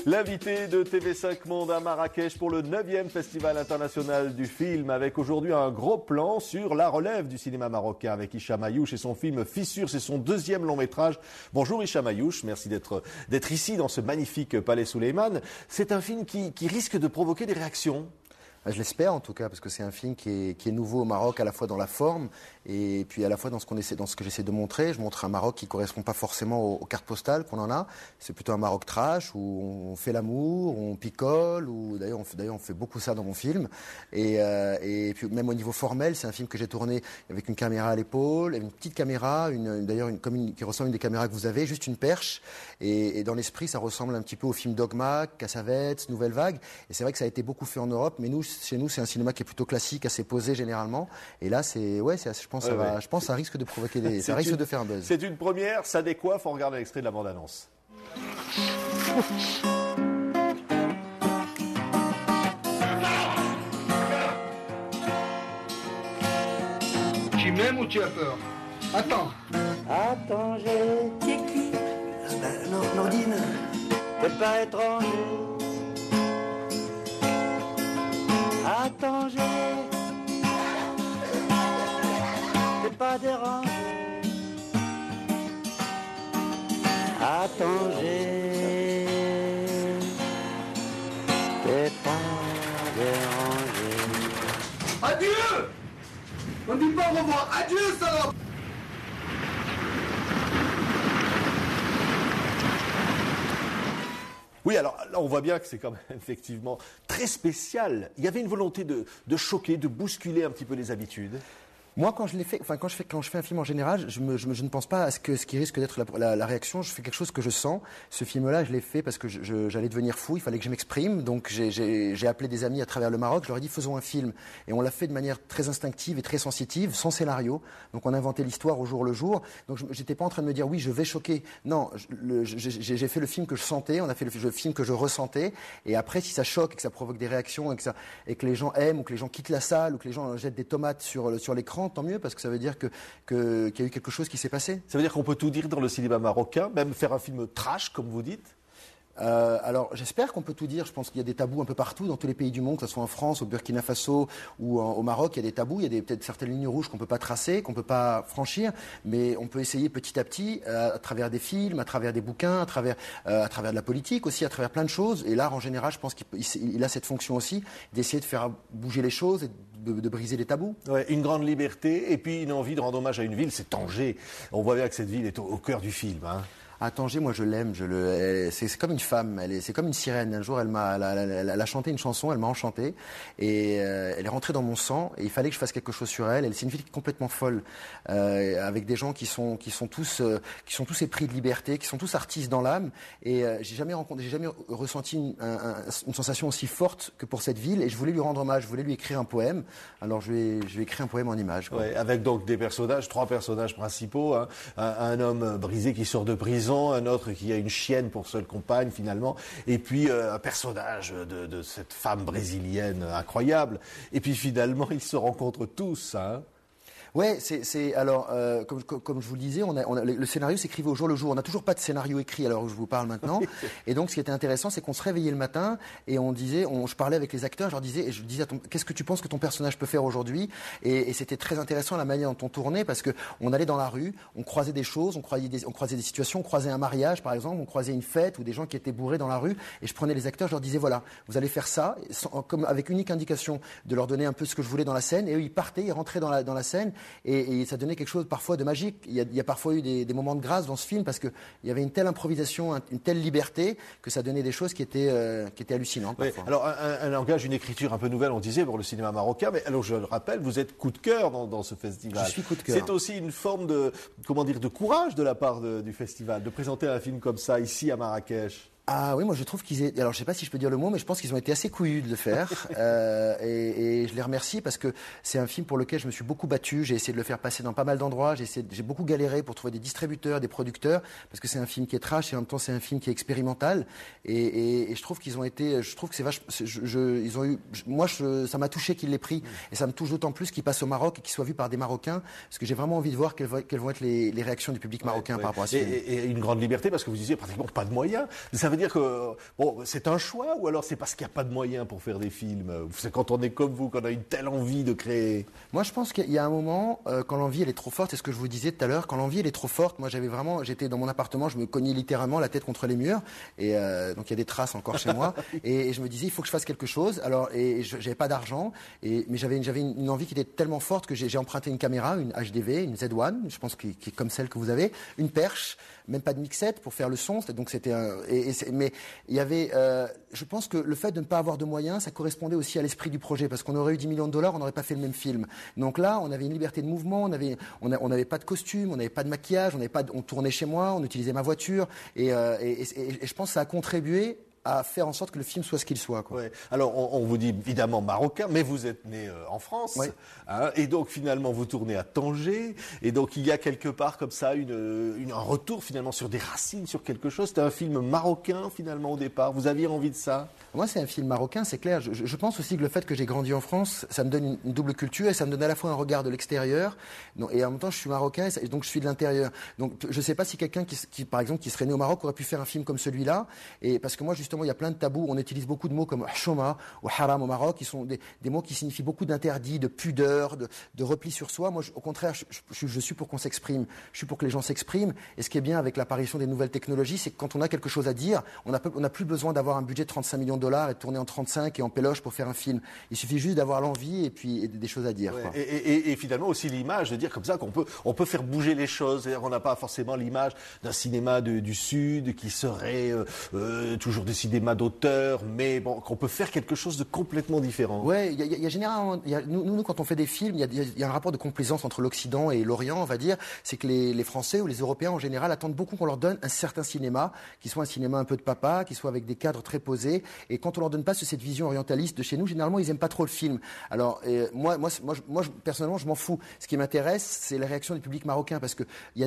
L'invité de TV5 Monde à Marrakech pour le 9e Festival international du film, avec aujourd'hui un gros plan sur la relève du cinéma marocain avec Hicham Ayouch et son film Fissure, c'est son 2e long métrage. Bonjour Hicham Ayouch, merci d'être ici dans ce magnifique Palais Souleymane. C'est un film qui risque de provoquer des réactions. Je l'espère en tout cas, parce que c'est un film qui est nouveau au Maroc, à la fois dans la forme et puis à la fois dans ce que j'essaie de montrer. Je montre un Maroc qui correspond pas forcément aux cartes postales qu'on en a. C'est plutôt un Maroc trash où on fait l'amour, on picole, ou d'ailleurs on fait beaucoup ça dans mon film. Et puis même au niveau formel, c'est un film que j'ai tourné avec une caméra à l'épaule, une petite caméra, qui ressemble à une des caméras que vous avez, juste une perche. Et dans l'esprit, ça ressemble un petit peu au film Dogma, Cassavetes, Nouvelle Vague. Et c'est vrai que ça a été beaucoup fait en Europe, mais chez nous, c'est un cinéma qui est plutôt classique, assez posé généralement. Et là, je pense que ça risque de provoquer ça risque de faire un buzz. C'est une première, ça décoiffe. On regarde l'extrait de la bande-annonce. Tu m'aimes ou tu as peur? Attends. Attends, t'es qui? Nordine. T'es pas étranger. Attends, t'es pas dérangé. Attends, t'es pas dérangé. Adieu! On dit pas au revoir. Adieu, salope! Oui, alors là, on voit bien que c'est quand même effectivement très spécial. Il y avait une volonté de choquer, de bousculer un petit peu les habitudes. Moi, quand je fais un film en général, je ne pense pas à ce qui risque d'être la réaction. Je fais quelque chose que je sens. Ce film-là, je l'ai fait parce que j'allais devenir fou. Il fallait que je m'exprime. Donc, j'ai appelé des amis à travers le Maroc. Je leur ai dit, faisons un film. Et on l'a fait de manière très instinctive et très sensitive, sans scénario. Donc, on inventait l'histoire au jour le jour. Donc, j'étais pas en train de me dire, oui, je vais choquer. Non, j'ai fait le film que je sentais. On a fait le film que je ressentais. Et après, si ça choque et que ça provoque des réactions et que les gens aiment ou que les gens quittent la salle ou que les gens jettent des tomates sur l'écran, tant mieux, parce que ça veut dire qu'il y a eu quelque chose qui s'est passé. Ça veut dire qu'on peut tout dire dans le cinéma marocain, même faire un film trash, comme vous dites? Alors j'espère qu'on peut tout dire. Je pense qu'il y a des tabous un peu partout dans tous les pays du monde, que ce soit en France, au Burkina Faso ou au Maroc. Il y a des tabous, il y a peut-être certaines lignes rouges qu'on peut pas tracer, qu'on peut pas franchir, mais on peut essayer petit à petit, à travers des films, à travers des bouquins, à travers de la politique aussi, à travers plein de choses. Et l'art en général, je pense qu'il a cette fonction aussi d'essayer de faire bouger les choses et de briser les tabous. Ouais, une grande liberté et puis une envie de rendre hommage à une ville, c'est Tanger. On voit bien que cette ville est au cœur du film, hein. À Tanger, moi je l'aime, c'est comme une femme, c'est comme une sirène. Un jour, elle a chanté une chanson, elle m'a enchanté, et elle est rentrée dans mon sang, et il fallait que je fasse quelque chose sur elle. C'est une ville complètement folle, avec des gens qui sont tous épris de liberté, qui sont tous artistes dans l'âme, et j'ai jamais ressenti une sensation aussi forte que pour cette ville, et je voulais lui rendre hommage, je voulais lui écrire un poème. Alors je lui ai écrit un poème en images. Ouais, avec donc trois personnages principaux, hein. Un homme brisé qui sort de prison, un autre qui a une chienne pour seule compagne finalement, et puis un personnage de cette femme brésilienne incroyable. Et puis finalement, ils se rencontrent tous, hein. Ouais, alors comme je vous le disais, le scénario s'écrivait au jour le jour. On n'a toujours pas de scénario écrit à l'heure où je vous parle maintenant. Et donc ce qui était intéressant, c'est qu'on se réveillait le matin et je parlais avec les acteurs, je disais qu'est-ce que tu penses que ton personnage peut faire aujourd'hui, et c'était très intéressant la manière dont on tournait, parce que on allait dans la rue, on croisait des choses, on croisait des situations, on croisait un mariage par exemple, on croisait une fête ou des gens qui étaient bourrés dans la rue, et je prenais les acteurs, je leur disais voilà, vous allez faire ça, comme avec unique indication de leur donner un peu ce que je voulais dans la scène, et eux ils partaient, ils rentraient dans la scène. Et ça donnait quelque chose parfois de magique. Il y a parfois eu des moments de grâce dans ce film, parce que il y avait une telle improvisation, une telle liberté, que ça donnait des choses qui étaient hallucinantes. Oui, alors un langage, une écriture un peu nouvelle, on disait, pour le cinéma marocain. Mais alors je le rappelle, vous êtes coup de cœur dans ce festival. Je suis coup de cœur. C'est aussi une forme de courage de la part du festival de présenter un film comme ça ici à Marrakech. Ah oui, moi je trouve alors je sais pas si je peux dire le mot, mais je pense qu'ils ont été assez couillus de le faire, et je les remercie, parce que c'est un film pour lequel je me suis beaucoup battu. J'ai essayé de le faire passer dans pas mal d'endroits, j'ai beaucoup galéré pour trouver des distributeurs, des producteurs, parce que c'est un film qui est trash et en même temps c'est un film qui est expérimental, et je trouve qu'ils ont été, je trouve que c'est vachement, ils ont eu, moi ça m'a touché qu'ils l'aient pris, et ça me touche d'autant plus qu'il passe au Maroc et qu'il soit vu par des Marocains, parce que j'ai vraiment envie de voir quelles vont être les réactions du public marocain par rapport à ce film. Et une grande liberté, parce que vous disiez pratiquement pas de moyens. Ça veut dire que bon, c'est un choix ou alors c'est parce qu'il n'y a pas de moyens pour faire des films? C'est quand on est comme vous, qu'on a une telle envie de créer. Moi, je pense qu'il y a un moment, quand l'envie elle est trop forte, c'est ce que je vous disais tout à l'heure, quand l'envie elle est trop forte, moi j'étais dans mon appartement, je me cognais littéralement la tête contre les murs, et donc il y a des traces encore chez moi, et je me disais il faut que je fasse quelque chose. Alors j'avais pas d'argent, mais j'avais une envie qui était tellement forte que j'ai emprunté une caméra, une HDV, une Z1, je pense qui est comme celle que vous avez, une perche, même pas de mixette pour faire le son. Donc c'était mais il y avait, je pense que le fait de ne pas avoir de moyens, ça correspondait aussi à l'esprit du projet, parce qu'on aurait eu 10 millions de dollars, on n'aurait pas fait le même film. Donc là, on avait une liberté de mouvement, on n'avait pas de costume, on n'avait pas de maquillage, on tournait chez moi, on utilisait ma voiture, et je pense que ça a contribué à faire en sorte que le film soit ce qu'il soit, quoi. Ouais. Alors, on vous dit évidemment marocain, mais vous êtes né en France, ouais. Hein, et donc finalement vous tournez à Tanger, et donc il y a quelque part comme ça un retour finalement sur des racines, sur quelque chose. C'était un film marocain finalement au départ. Vous aviez envie de ça? Moi, c'est un film marocain, c'est clair. Je pense aussi que le fait que j'ai grandi en France, ça me donne une double culture, et ça me donne à la fois un regard de l'extérieur, et en même temps, je suis marocain, et donc je suis de l'intérieur. Donc, je ne sais pas si quelqu'un qui, par exemple, qui serait né au Maroc aurait pu faire un film comme celui-là, et parce que moi, justement, il y a plein de tabous. On utilise beaucoup de mots comme hachoma ou haram au Maroc, qui sont des mots qui signifient beaucoup d'interdits, de pudeur, de repli sur soi. Moi, au contraire, je suis pour qu'on s'exprime. Je suis pour que les gens s'expriment. Et ce qui est bien avec l'apparition des nouvelles technologies, c'est que quand on a quelque chose à dire, on n'a plus besoin d'avoir un budget de 35 millions de dollars et de tourner en 35 et en péloche pour faire un film. Il suffit juste d'avoir l'envie et des choses à dire. Ouais, quoi. et finalement aussi l'image, de dire comme ça qu'on peut faire bouger les choses. C'est-à-dire qu'on n'a pas forcément l'image d'un cinéma du Sud qui serait toujours du cinéma d'auteur, mais bon, qu'on peut faire quelque chose de complètement différent. Ouais, il y a généralement, nous quand on fait des films, il y a un rapport de complaisance entre l'Occident et l'Orient, on va dire. C'est que les Français ou les Européens en général attendent beaucoup qu'on leur donne un certain cinéma, qui soit un cinéma un peu de papa, qui soit avec des cadres très posés. Et quand on leur donne pas cette vision orientaliste de chez nous, généralement ils aiment pas trop le film. Alors moi personnellement, je m'en fous. Ce qui m'intéresse, c'est la réaction du public marocain, parce que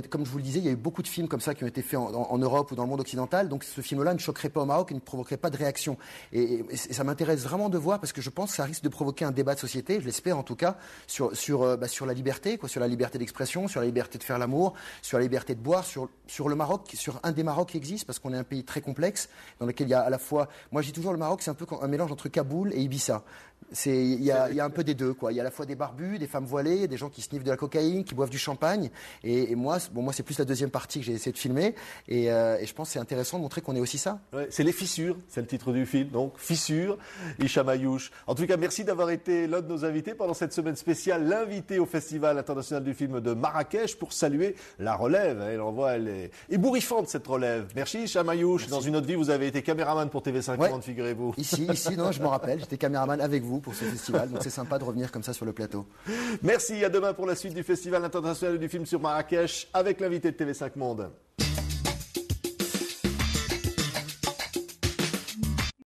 comme je vous le disais, il y a eu beaucoup de films comme ça qui ont été faits en Europe ou dans le monde occidental. Donc ce film-là ne choquerait pas au Maroc et ne provoquerait pas de réaction. Et ça m'intéresse vraiment de voir, parce que je pense que ça risque de provoquer un débat de société, je l'espère en tout cas, sur la liberté, sur la liberté d'expression, sur la liberté de faire l'amour, sur la liberté de boire, sur le Maroc, sur un des Marocs qui existe, parce qu'on est un pays très complexe, dans lequel il y a à la fois, moi je dis toujours le Maroc, c'est un peu un mélange entre Kaboul et Ibiza. Il y a un peu des deux, quoi. Il y a à la fois des barbus, des femmes voilées, des gens qui sniffent de la cocaïne, qui boivent du champagne. Et moi, c'est plus la deuxième partie que j'ai essayé de filmer. Et je pense que c'est intéressant de montrer qu'on est aussi ça. Ouais, c'est Les Fissures, c'est le titre du film. Donc, Fissures, Hicham Ayouch. En tout cas, merci d'avoir été l'un de nos invités pendant cette semaine spéciale, l'invité au Festival international du film de Marrakech, pour saluer la relève. Elle est ébouriffante, cette relève. Merci, Hicham Ayouch. Merci. Dans une autre vie, vous avez été caméraman pour TV5 Monde, figurez-vous. Ici, non, je m'en rappelle. J'étais caméraman avec vous pour ce festival, donc c'est sympa de revenir comme ça sur le plateau. Merci, à demain pour la suite du Festival international du film sur Marrakech avec l'invité de TV5 Monde.